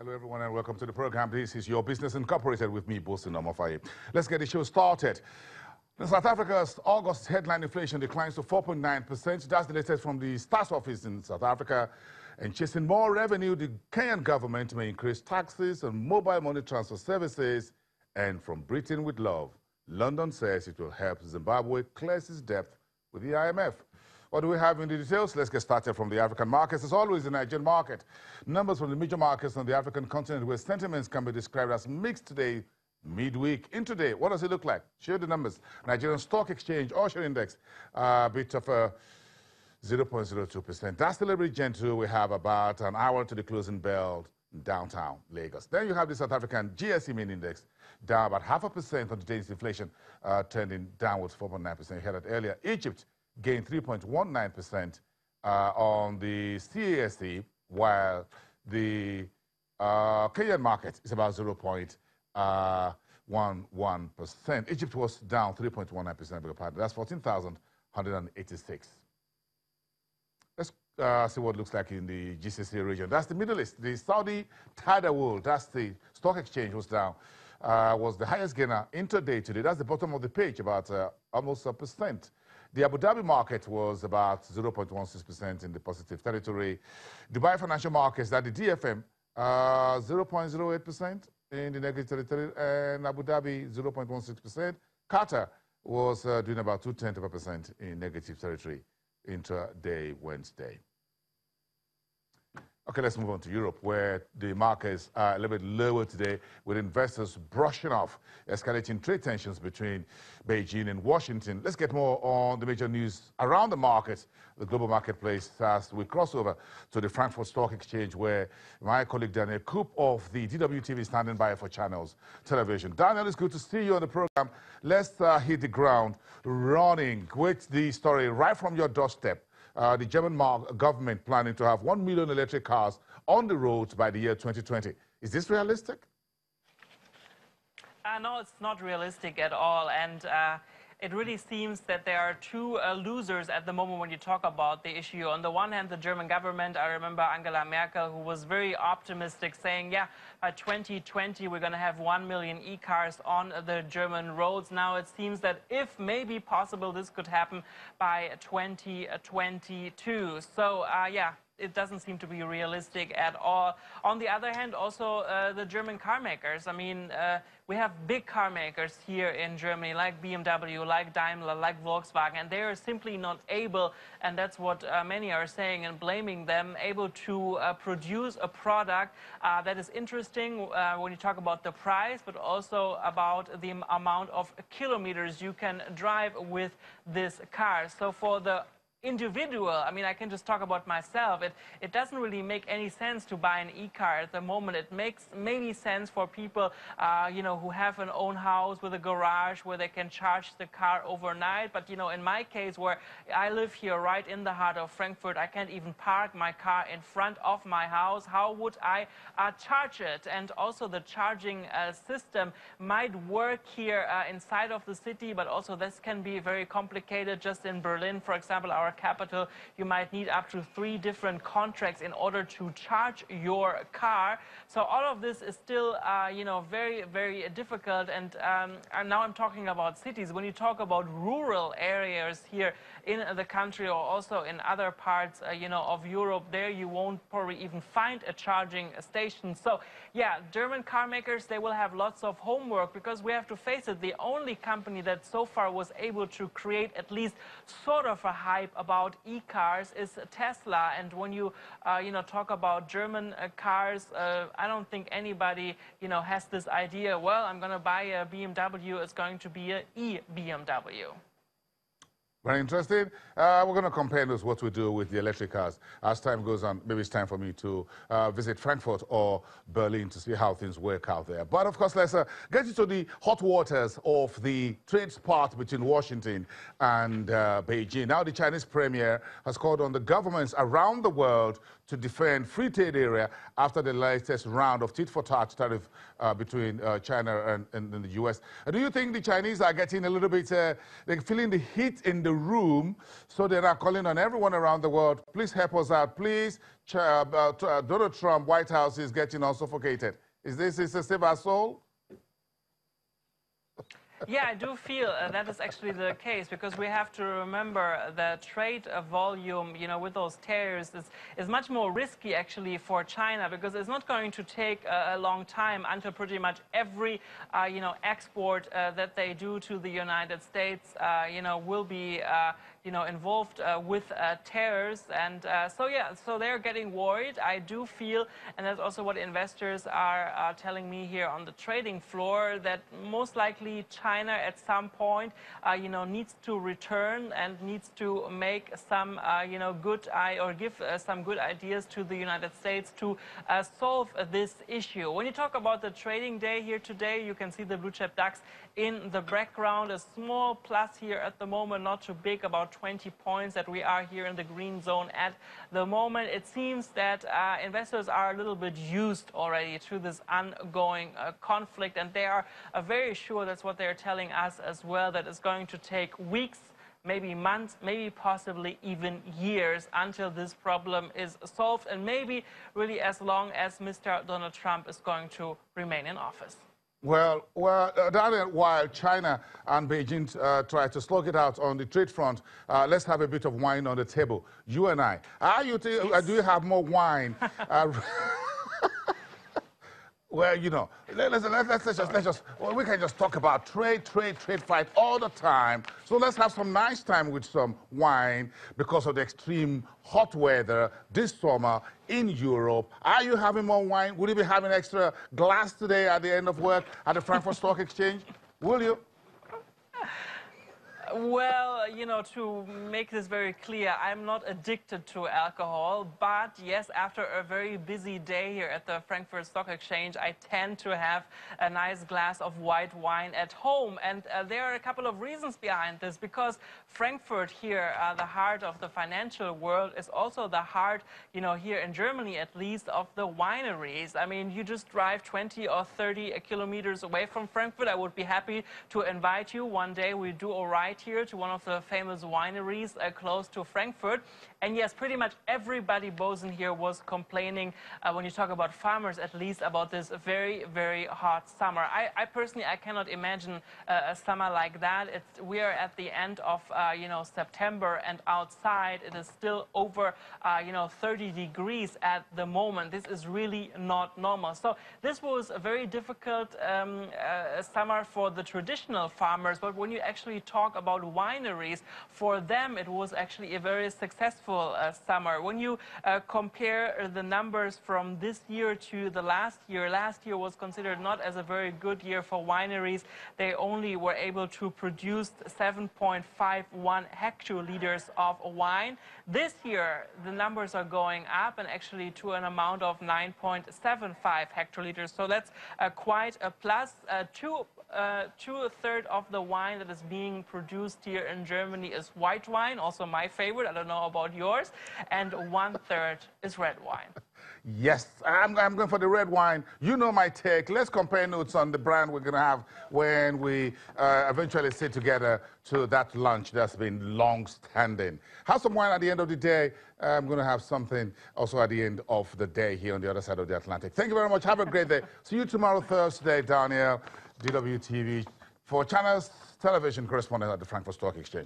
Hello, everyone, and welcome to the program. This is Your Business Incorporated with me, Bosin Omofaye. Let's get the show started. In South Africa's August headline inflation declines to 4.9%. That's the latest from the Stats Office in South Africa. And chasing more revenue, the Kenyan government may increase taxes on mobile money transfer services. And from Britain with love, London says it will help Zimbabwe clear its debt with the IMF. What do we have in the details? Let's get started from the African markets. As always, the Nigerian market. Numbers from the major markets on the African continent where sentiments can be described as mixed today, midweek. In today, what does it look like? Share the numbers. Nigerian Stock Exchange, Osher Index, a bit of a 0.02%. That's delivery gentle. We have about an hour to the closing bell in downtown Lagos. Then you have the South African GSE main index, down about 0.5% on today's inflation, trending downwards 4.9%. You heard that earlier. Egypt gained 3.19% on the CASE, while the Kenyan market is about 0.11%. Egypt was down 3.19%, that's 14,186. Let's see what it looks like in the GCC region. That's the Middle East. The Saudi Tadawul, that's the stock exchange, was down, was the highest gainer intraday today. That's the bottom of the page, about almost 1%. The Abu Dhabi market was about 0.16% in the positive territory. Dubai financial markets, that the DFM, 0.08% in the negative territory, and Abu Dhabi, 0.16%. Qatar was doing about 0.2% in negative territory intraday Wednesday. Okay, let's move on to Europe, where the markets are a little bit lower today, with investors brushing off escalating trade tensions between Beijing and Washington. Let's get more on the major news around the markets, the global marketplace, as we cross over to the Frankfurt Stock Exchange, where my colleague Daniel Koop of the DWTV is standing by for Channels Television. Daniel, it's good to see you on the program. Let's hit the ground running with the story right from your doorstep. The German government planning to have 1 million electric cars on the roads by the year 2020. Is this realistic? No, it's not realistic at all. And it really seems that there are two losers at the moment when you talk about the issue. On the one hand, the German government, I remember Angela Merkel, who was very optimistic, saying, yeah, by 2020, we're going to have 1 million e-cars on the German roads. Now it seems that if maybe possible, this could happen by 2022. So, yeah, it doesn't seem to be realistic at all. On the other hand, also the German car makers. I mean, we have big car makers here in Germany, like BMW, like Daimler, like Volkswagen, and they are simply not able, and that's what many are saying and blaming them, able to produce a product that is interesting when you talk about the price, but also about the amount of kilometers you can drive with this car. So for the individual, I mean, I can just talk about myself. It doesn't really make any sense to buy an e-car at the moment. It makes maybe sense for people, you know, who have an own house with a garage where they can charge the car overnight. But, you know, in my case, where I live here right in the heart of Frankfurt, I can't even park my car in front of my house. How would I charge it? And also the charging system might work here inside of the city, but also this can be very complicated. Just in Berlin, for example, our capital, you might need up to 3 different contracts in order to charge your car. So all of this is still, you know, very, very difficult. And now I'm talking about cities. When you talk about rural areas here in the country, or also in other parts, you know, of Europe, there you won't probably even find a charging station. So yeah, German car makers, they will have lots of homework, because we have to face it, the only company that so far was able to create at least sort of a hype about e-cars is Tesla. And when you, you know, talk about German cars, I don't think anybody, you know, has this idea, well, I'm going to buy a BMW, it's going to be an e-BMW. Very interesting. We're going to compare this, what we do with the electric cars. As time goes on, maybe it's time for me to visit Frankfurt or Berlin to see how things work out there. But of course, let's get into the hot waters of the trade spat between Washington and Beijing. Now the Chinese premier has called on the governments around the world to defend free trade area after the latest round of tit-for-tat tariff between China and the U.S. Do you think the Chinese are getting a little bit, they're feeling the heat in the room. So they're now calling on everyone around the world, please help us out. Please, Donald Trump, White House is getting all suffocated. Is this to save our soul? Yeah, I do feel that is actually the case, because we have to remember the trade volume, with those tariffs is much more risky actually for China, because it's not going to take a long time until pretty much every, export that they do to the United States, will be, involved with tariffs. And so they're getting worried. I do feel, and that's also what investors are telling me here on the trading floor, that most likely China at some point, needs to return and needs to make some, give some good ideas to the United States to solve this issue. When you talk about the trading day here today, you can see the blue chip DAX in the background, a small plus here at the moment, not too big, about 20 points that we are here in the green zone at the moment. It seems that investors are a little bit used already to this ongoing conflict, and they are very sure, that's what they're telling us as well, that it's going to take weeks, maybe months, maybe possibly even years until this problem is solved, and maybe really as long as Mr. Donald Trump is going to remain in office. Well, Daniel, while China and Beijing try to slug it out on the trade front, let's have a bit of wine on the table. You and I. Do you have more wine? Well, we can just talk about trade fight all the time. So let's have some nice time with some wine because of the extreme hot weather this summer in Europe. Are you having more wine? Will you be having an extra glass today at the end of work at the Frankfurt Stock Exchange? Will you? Well, to make this very clear, I'm not addicted to alcohol, but yes, after a very busy day here at the Frankfurt Stock Exchange, I tend to have a nice glass of white wine at home. And there are a couple of reasons behind this, because Frankfurt here, the heart of the financial world, is also the heart, here in Germany at least, of the wineries. I mean, you just drive 20 or 30 kilometers away from Frankfurt. I would be happy to invite you one day. We do all right here to one of the famous wineries close to Frankfurt. And yes, pretty much everybody, Bosun, here was complaining, when you talk about farmers at least, about this very, very hot summer. I personally, I cannot imagine a summer like that. We are at the end of, September, and outside it is still over, 30 degrees at the moment. This is really not normal. So this was a very difficult summer for the traditional farmers. But when you actually talk about wineries, for them it was actually a very successful summer. When you compare the numbers from this year to the last year was considered not as a very good year for wineries. They only were able to produce 7.51 hectoliters of wine. This year the numbers are going up, and actually to an amount of 9.75 hectoliters. So that's quite a plus. Two-thirds of the wine that is being produced here in Germany is white wine, also my favorite, I don't know about yours, and 1/3 is red wine. Yes, I'm going for the red wine. You know my take. Let's compare notes on the brand we're going to have when we eventually sit together to that lunch that's been long-standing. Have some wine at the end of the day. I'm going to have something also at the end of the day here on the other side of the Atlantic. Thank you very much. Have a great day. See you tomorrow, Thursday, Daniel, DWTV, for Channels Television correspondent at the Frankfurt Stock Exchange.